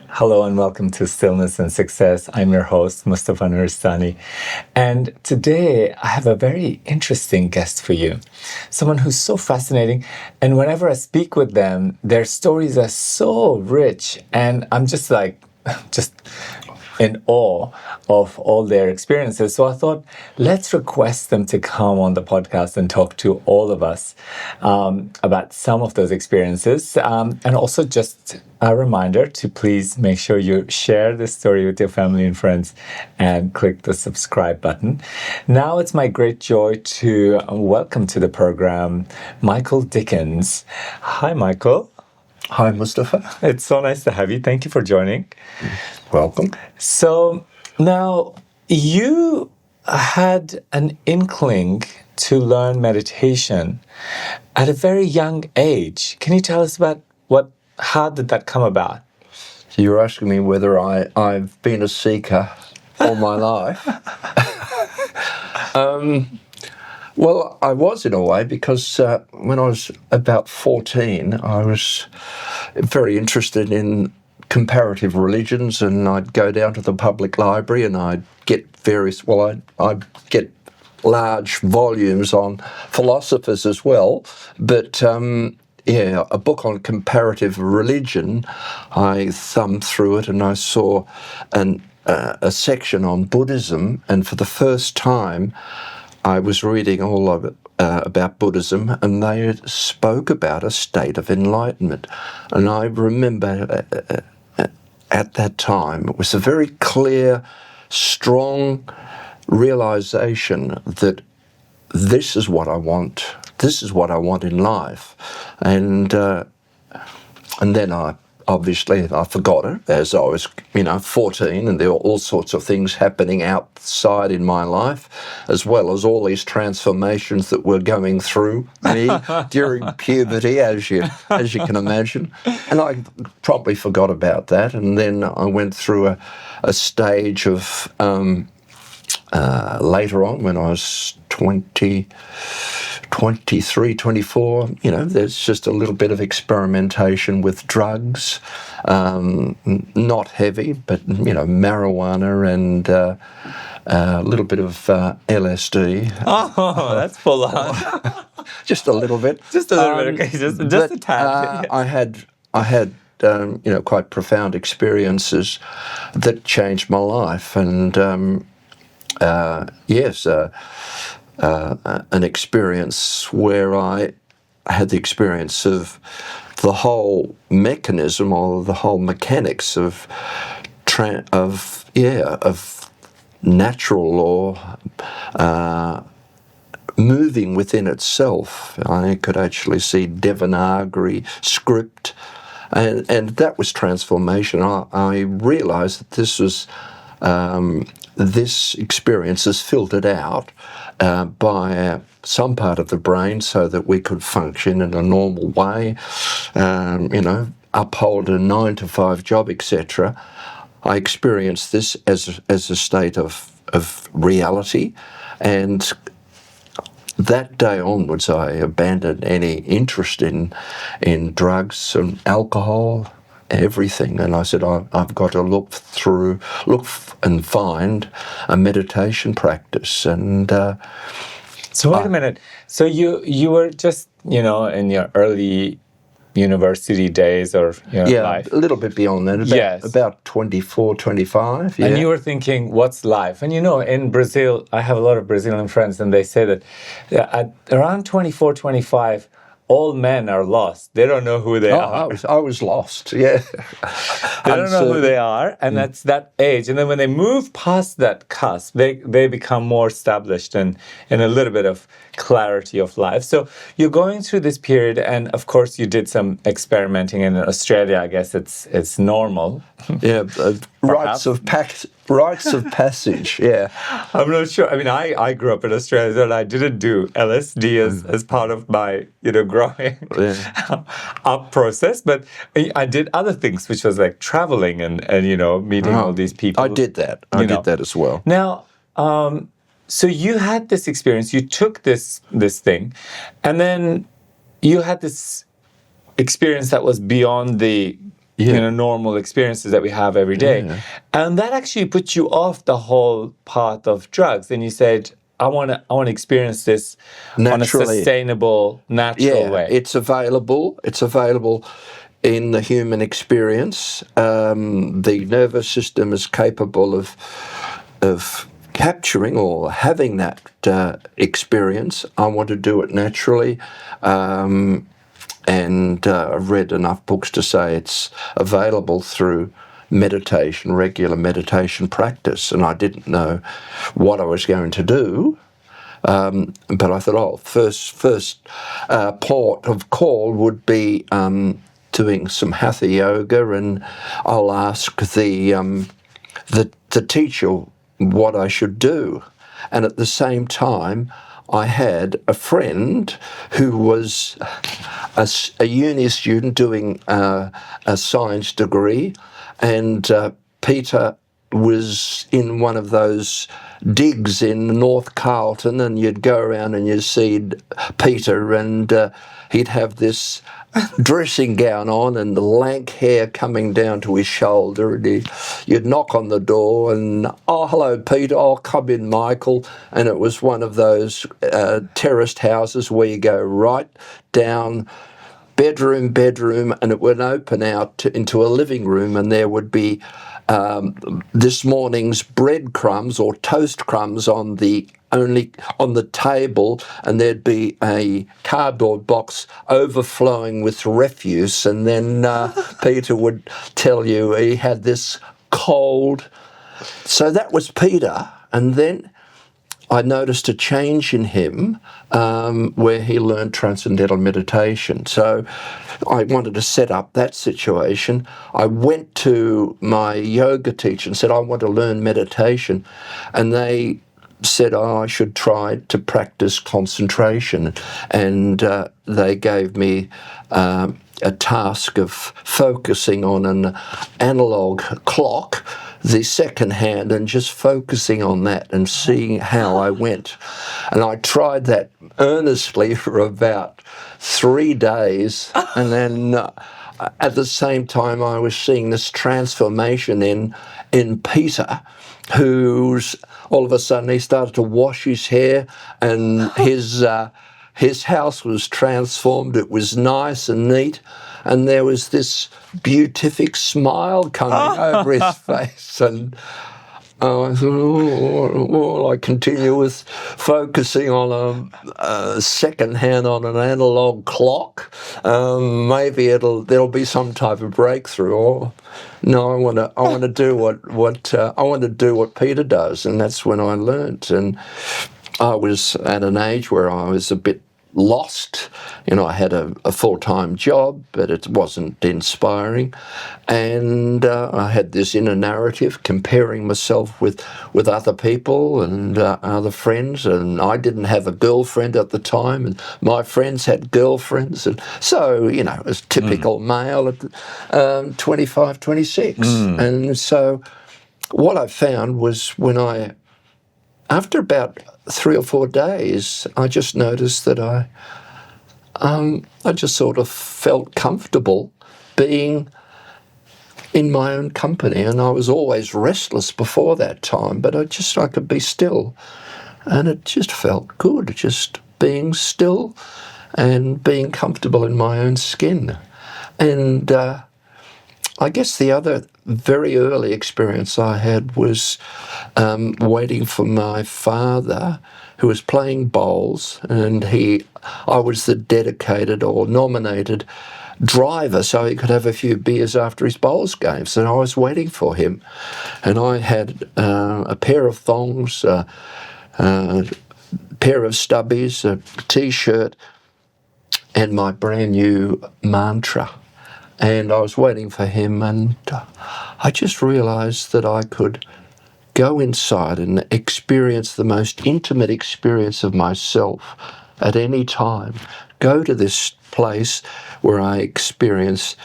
Hello and welcome to Stillness In Success. I'm your host, Mustafa Nuristani. And today I have a very interesting guest for you. Someone who's so fascinating. And whenever I speak with them, their stories are so rich. And I'm just in awe of all their experiences. So I thought, let's request them to come on the podcast and talk to all of us about some of those experiences. And also just a reminder to please make sure you share this story with your family and friends and click the subscribe button. Now it's my great joy to welcome to the program Michael Dickenss. Hi, Michael. Hi, Mustafa. It's so nice to have you. Thank you for joining. Welcome. So now you had an inkling to learn meditation at a very young age. Can you tell us about how did that come about? You're asking me whether I've been a seeker all my life. Well, I was in a way because when I was about 14, I was very interested in comparative religions, and I'd go down to the public library and I'd get I'd get large volumes on philosophers as well, but a book on comparative religion, I thumbed through it and I saw a section on Buddhism, and for the first time I was reading all of it about Buddhism, and they spoke about a state of enlightenment. And I remember at that time, it was a very clear, strong realization that this is what I want. This is what I want in life. And then I forgot it as I was, 14, and there were all sorts of things happening outside in my life, as well as all these transformations that were going through me during puberty, as you can imagine. And I probably forgot about that. And then I went through a stage of later on, when I was 23, 24, there's just a little bit of experimentation with drugs, not heavy, but, marijuana and a little bit of LSD. Oh, that's full on. Just a little bit. Just a little bit, okay, just a tad. I had quite profound experiences that changed my life, and an experience where I had the experience of the whole mechanism or the whole mechanics of natural law moving within itself. I could actually see Devanagari script, and that was transformation. I realized that this was this experience is filtered out by some part of the brain so that we could function in a normal way, uphold a 9-to-5 job, etc. I experienced this as a state of reality, and that day onwards I abandoned any interest in drugs and alcohol, everything, and I said I've got to look and find a meditation practice. And so wait a minute. So you were just in your early university days or life? A little bit beyond that. About 24, 25. Yeah. And you were thinking, what's life? And in Brazil, I have a lot of Brazilian friends, and they say that at around 24, 25. All men are lost. They don't know who they are. I was lost, yeah. They don't know who they are, and that's that age. And then when they move past that cusp, they become more established and in a little bit of clarity of life. So you're going through this period, and of course you did some experimenting in Australia. I guess it's normal. Yeah, rites of passage. Yeah, I'm not sure. I mean, I grew up in Australia, and I didn't do LSD as part of my growing up process, but I did other things, which was like traveling and meeting all these people. I did that. I did that as well. Now, so you had this experience. You took this thing, and then you had this experience that was beyond the normal experiences that we have every day. Yeah. And that actually put you off the whole path of drugs. And you said, I want to experience this on a Naturally. sustainable, natural way. It's available. It's available in the human experience. The nervous system is capable of capturing or having that experience. I want to do it naturally. And I've read enough books to say it's available through meditation, regular meditation practice. And I didn't know what I was going to do. But I thought, first port of call would be doing some hatha yoga, and I'll ask the teacher what I should do. And at the same time, I had a friend who was a uni student doing a science degree, and Peter was in one of those digs in North Carlton, and you'd go around and you'd see Peter, and he'd have this dressing gown on and the lank hair coming down to his shoulder, and you'd knock on the door and, "Oh, hello, Peter. Oh, come in, Michael." And it was one of those terraced houses where you go right down bedroom, and it would open out into a living room, and there would be this morning's breadcrumbs or toast crumbs on the table, and there'd be a cardboard box overflowing with refuse, and then Peter would tell you he had this cold. So that was Peter, and then I noticed a change in him where he learned Transcendental Meditation. So I wanted to set up that situation. I went to my yoga teacher and said, I want to learn meditation. And they said, I should try to practice concentration. And they gave me a task of focusing on an analog clock, the second hand, and just focusing on that and seeing how I went. And I tried that earnestly for about 3 days, and then at the same time I was seeing this transformation in Peter, who's all of a sudden he started to wash his hair, and his house was transformed. It was nice and neat, and there was this beatific smile coming over his face. And I thought, well, I continue with focusing on a second hand on an analog clock. Maybe there'll be some type of breakthrough. Or no, I want to do what Peter does, and that's when I learnt. And I was at an age where I was a bit lost. I had a full-time job, but it wasn't inspiring. And I had this inner narrative comparing myself with other people and other friends. And I didn't have a girlfriend at the time, and my friends had girlfriends. And so, it was typical male at 25, 26. And so what I found was after about 3 or 4 days, I just noticed that I just sort of felt comfortable being in my own company, and I was always restless before that time, but I could be still, and it just felt good, just being still and being comfortable in my own skin. And I guess the other very early experience I had was waiting for my father, who was playing bowls, and I was the dedicated or nominated driver, so he could have a few beers after his bowls games, and I was waiting for him. And I had a pair of thongs, a pair of stubbies, a T-shirt, and my brand new mantra. And I was waiting for him, and I just realised that I could go inside and experience the most intimate experience of myself at any time. Go to this place where I experience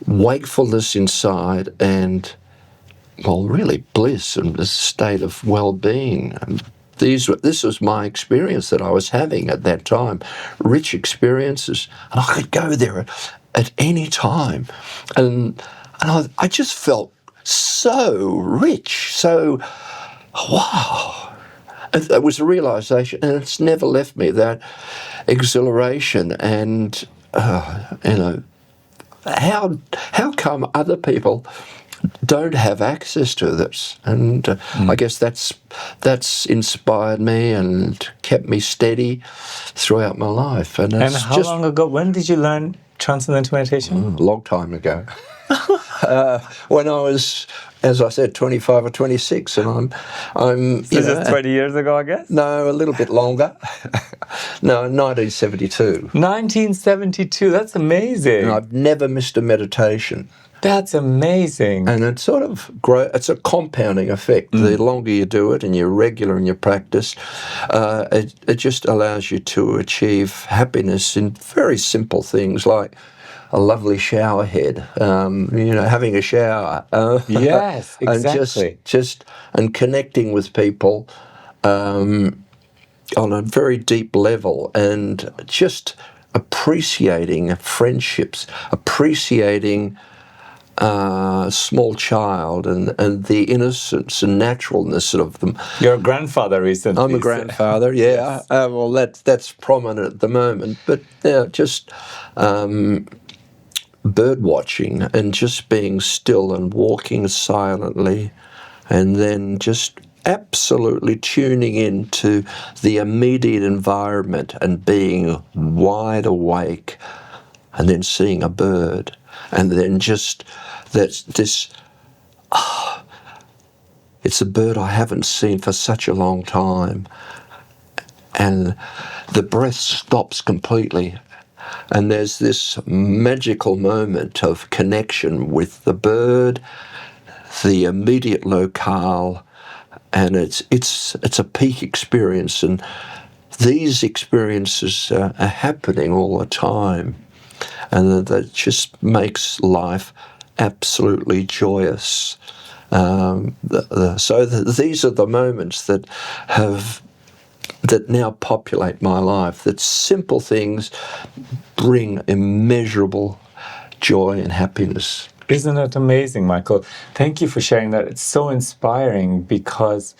wakefulness inside and, really bliss and this state of well-being. And this was my experience that I was having at that time, rich experiences. And I could go there at any time. And I just felt so rich, so, wow. It was a realization, and it's never left me, that exhilaration. And, how come other people don't have access to this? And I guess that's inspired me and kept me steady throughout my life. And how long ago? When did you learn Transcendental Meditation? A long time ago. When I was, as I said, 25 or 26, and I'm. So just 20 years ago, I guess. No, a little bit longer. No, 1972. 1972. That's amazing. And I've never missed a meditation. That's amazing. And it sort of it's a compounding effect. The longer you do it and you're regular in your practice, it just allows you to achieve happiness in very simple things like a lovely shower head, having a shower. Yes, exactly. And just connecting with people on a very deep level, and just appreciating friendships, appreciating small child and the innocence and naturalness of them. You're a grandfather recently. I'm a grandfather, yeah. Yes. Well, that's prominent at the moment. But just bird watching and just being still and walking silently, and then just absolutely tuning into the immediate environment and being wide awake, and then seeing a bird. And then just it's a bird I haven't seen for such a long time. And the breath stops completely. And there's this magical moment of connection with the bird, the immediate locale, and it's a peak experience. And these experiences are happening all the time. And that just makes life absolutely joyous. These are the moments that now populate my life. That simple things bring immeasurable joy and happiness. Isn't it amazing, Michael? Thank you for sharing that. It's so inspiring, because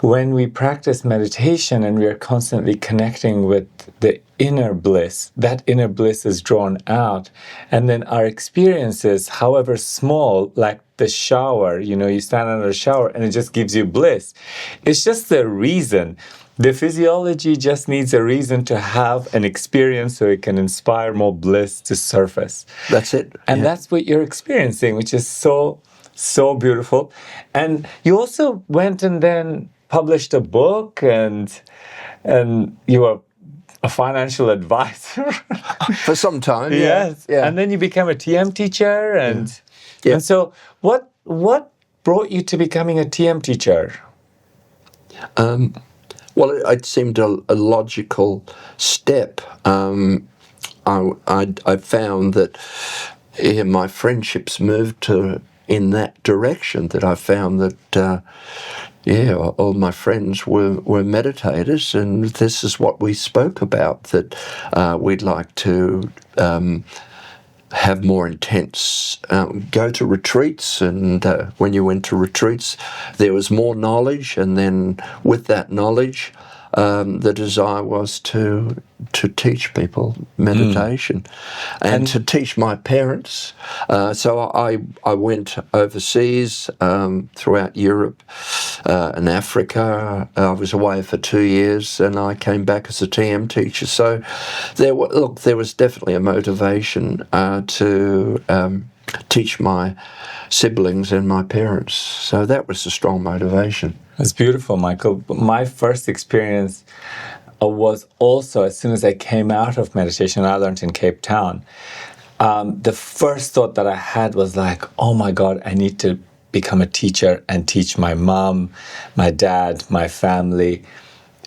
when we practice meditation and we are constantly connecting with the inner bliss, that inner bliss is drawn out. And then our experiences, however small, like the shower, you stand under a shower and it just gives you bliss. It's just the reason. The physiology just needs a reason to have an experience so it can inspire more bliss to surface. That's it. And that's what you're experiencing, which is so, so beautiful. And you also went and then published a book, and you were a financial advisor for some time. Yes, yeah. And then you became a TM teacher, and so what brought you to becoming a TM teacher? Well, it seemed a logical step. I found that my friendships moved in that direction. That I found that. All my friends were meditators, and this is what we spoke about, that we'd like to have more intense, go to retreats, and when you went to retreats, there was more knowledge, and then with that knowledge, the desire was to teach people meditation and to teach my parents. So I went overseas throughout Europe and Africa. I was away for 2 years, and I came back as a TM teacher. So there was definitely a motivation to teach my siblings and my parents. So that was a strong motivation. That's beautiful, Michael. My first experience was also, as soon as I came out of meditation, I learned in Cape Town. The first thought that I had was like, oh my God, I need to become a teacher and teach my mom, my dad, my family,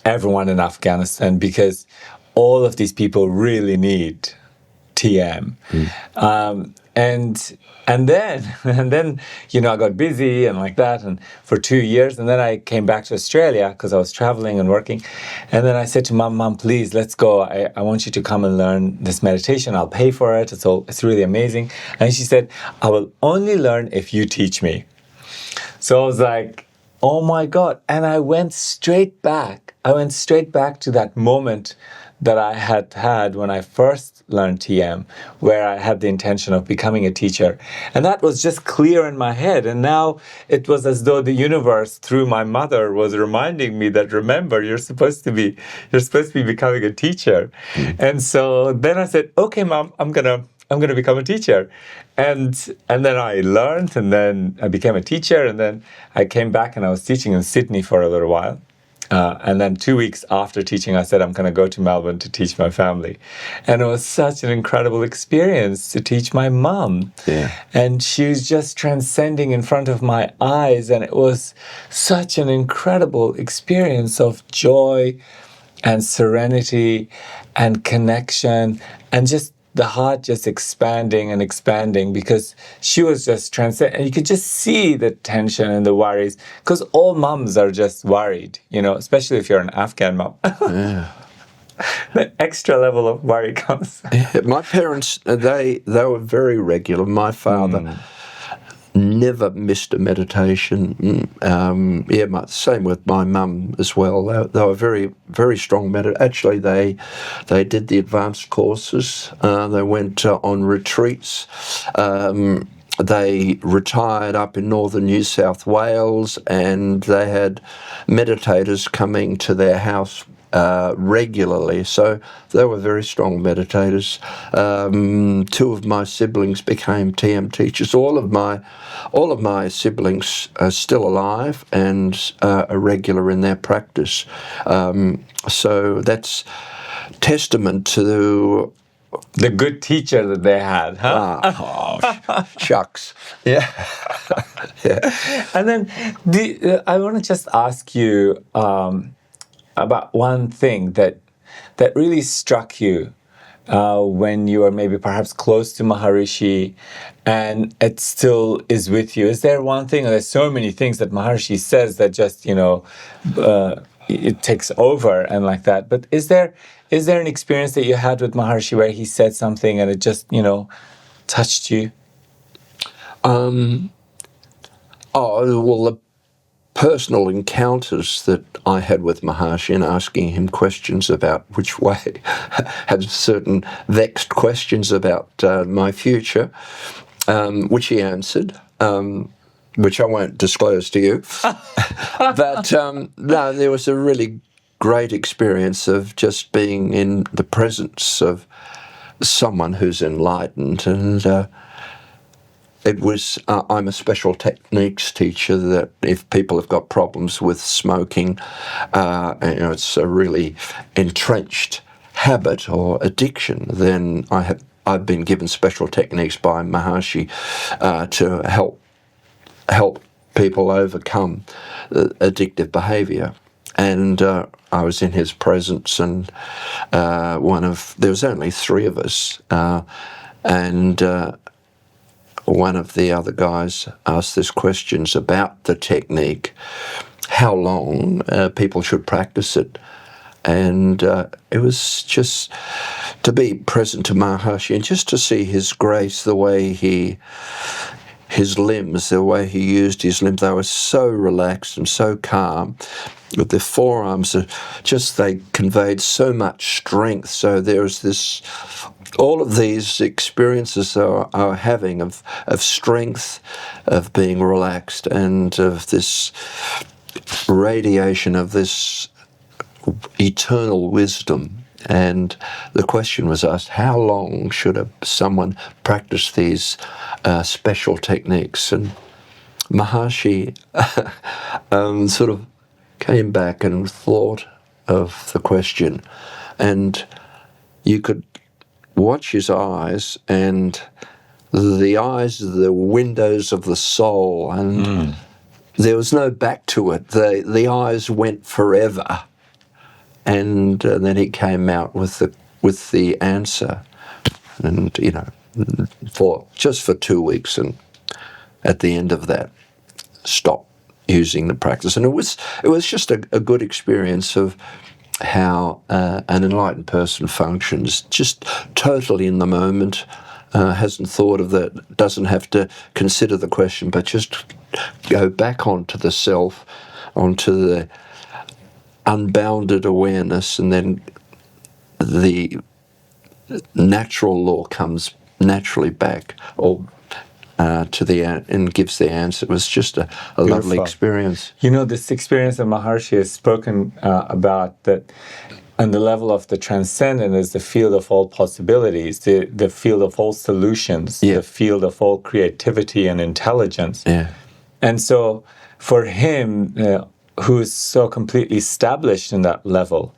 everyone in Afghanistan, because all of these people really need TM. And then, I got busy and like that, and for 2 years, and then I came back to Australia because I was traveling and working. And then I said to Mom, please, let's go. I want you to come and learn this meditation. I'll pay for it. It's really amazing. And she said, I will only learn if you teach me. So I was like, oh my God. And I went straight back. To that moment that I had when I first learned TM, where I had the intention of becoming a teacher. And that was just clear in my head. And now it was as though the universe, through my mother, was reminding me that, remember, you're supposed to be becoming a teacher. And so then I said, okay, Mom, I'm gonna become a teacher. And then I learned, and then I became a teacher, and then I came back and I was teaching in Sydney for a little while. And then 2 weeks after teaching, I said, I'm going to go to Melbourne to teach my family. And it was such an incredible experience to teach my mom. Yeah. And she was just transcending in front of my eyes. And it was such an incredible experience of joy and serenity and connection, and just the heart just expanding and expanding, because she was just and you could just see the tension and the worries, because all mums are just worried, especially if you're an Afghan mom. Yeah. The extra level of worry comes. Yeah, my parents, they were very regular. My father never missed a meditation. Same with my mum as well. They were very, very strong Actually, they did the advanced courses. They went on retreats. They retired up in northern New South Wales, and they had meditators coming to their house regularly. So they were very strong meditators. 2 of my siblings became TM teachers. All of my siblings are still alive and are regular in their practice. So that's testament to the good teacher that they had, huh? Shucks. Yeah. Yeah. And then I want to just ask you about one thing that really struck you when you were maybe perhaps close to Maharishi, and it still is with you. Is there one thing? There's so many things that Maharishi says that just it takes over and like that. But is there an experience that you had with Maharishi where he said something and it just touched you? The personal encounters that I had with Maharishi and asking him questions about which way, had certain vexed questions about my future, which he answered, which I won't disclose to you. But no, there was a really great experience of just being in the presence of someone who's enlightened. And it was, I'm a special techniques teacher, that if people have got problems with smoking, it's a really entrenched habit or addiction, then I've been given special techniques by Maharishi to help people overcome addictive behaviour. And I was in his presence, and there was only 3 of us, and one of the other guys asked this questions about the technique, how long people should practice it. And it was just to be present to Maharishi and just to see his grace, the way his limbs, the way he used his limbs, they were so relaxed and so calm. With their forearms, they conveyed so much strength. So there was all of these experiences are having of strength, of being relaxed, and of this radiation of this eternal wisdom. And the question was asked, how long should someone practice these special techniques? And Maharishi sort of came back and thought of the question, and you could watch his eyes, and the eyes are the windows of the soul, and there was no back to it. The eyes went forever, and then he came out with the answer. and for 2 weeks, and at the end of that, stop using the practice. And it was just a good experience of how an enlightened person functions, just totally in the moment, hasn't thought of that, doesn't have to consider the question, but just go back onto the self, onto the unbounded awareness, and then the natural law comes naturally back, or to the and gives the answer. It was just a lovely experience. This experience that Maharshi has spoken about, that on the level of the transcendent is the field of all possibilities, the field of all solutions, the field of all creativity and intelligence. Yeah. And so for him, who is so completely established in that level,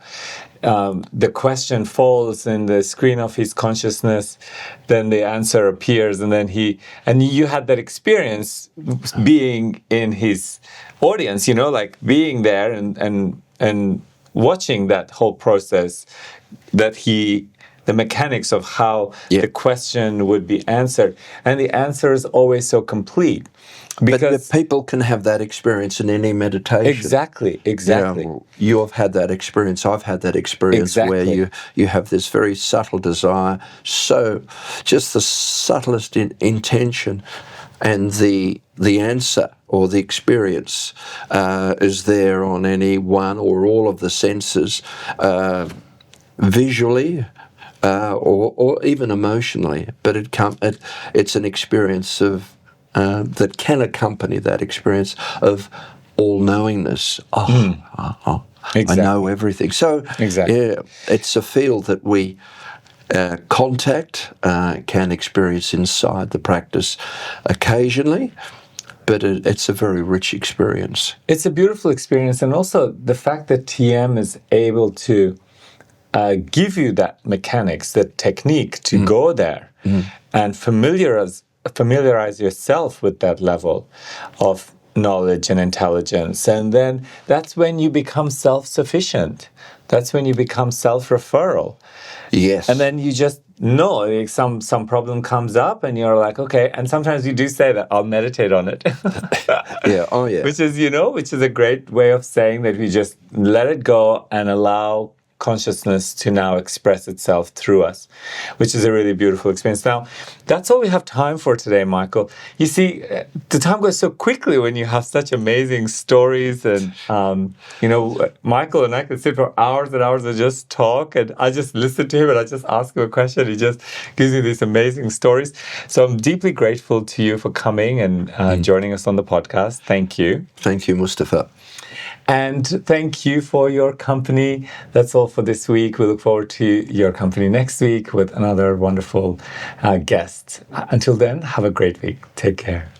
the question falls in the screen of his consciousness, then the answer appears, and you had that experience being in his audience, like being there and watching that whole process, the mechanics of how the question would be answered. And the answer is always so complete. Because but people can have that experience in any meditation. Exactly. You have had that experience. I've had that experience where you have this very subtle desire, so just the subtlest intention, and the answer or the experience is there on any one or all of the senses, visually. Or even emotionally, but it's an experience of that can accompany that experience of all-knowingness. Exactly. I know everything. So, it's a field that we can experience inside the practice occasionally, but it's a very rich experience. It's a beautiful experience, and also the fact that TM is able to give you that mechanics, that technique to go there and familiarize yourself with that level of knowledge and intelligence. And then that's when you become self-sufficient. That's when you become self-referral. Yes. And then you just know, like some problem comes up and you're like, okay. And sometimes you do say that, I'll meditate on it. Which is a great way of saying that we just let it go and allow consciousness to now express itself through us, which is a really beautiful experience. Now, that's all we have time for today, Michael. You see, the time goes so quickly when you have such amazing stories, and Michael and I could sit for hours and hours and just talk, and I just listen to him and I just ask him a question. He just gives me these amazing stories. So I'm deeply grateful to you for coming and joining us on the podcast. Thank you. Thank you, Mustafa. And thank you for your company. That's all for this week. We look forward to your company next week with another wonderful guest. Until then, have a great week. Take care.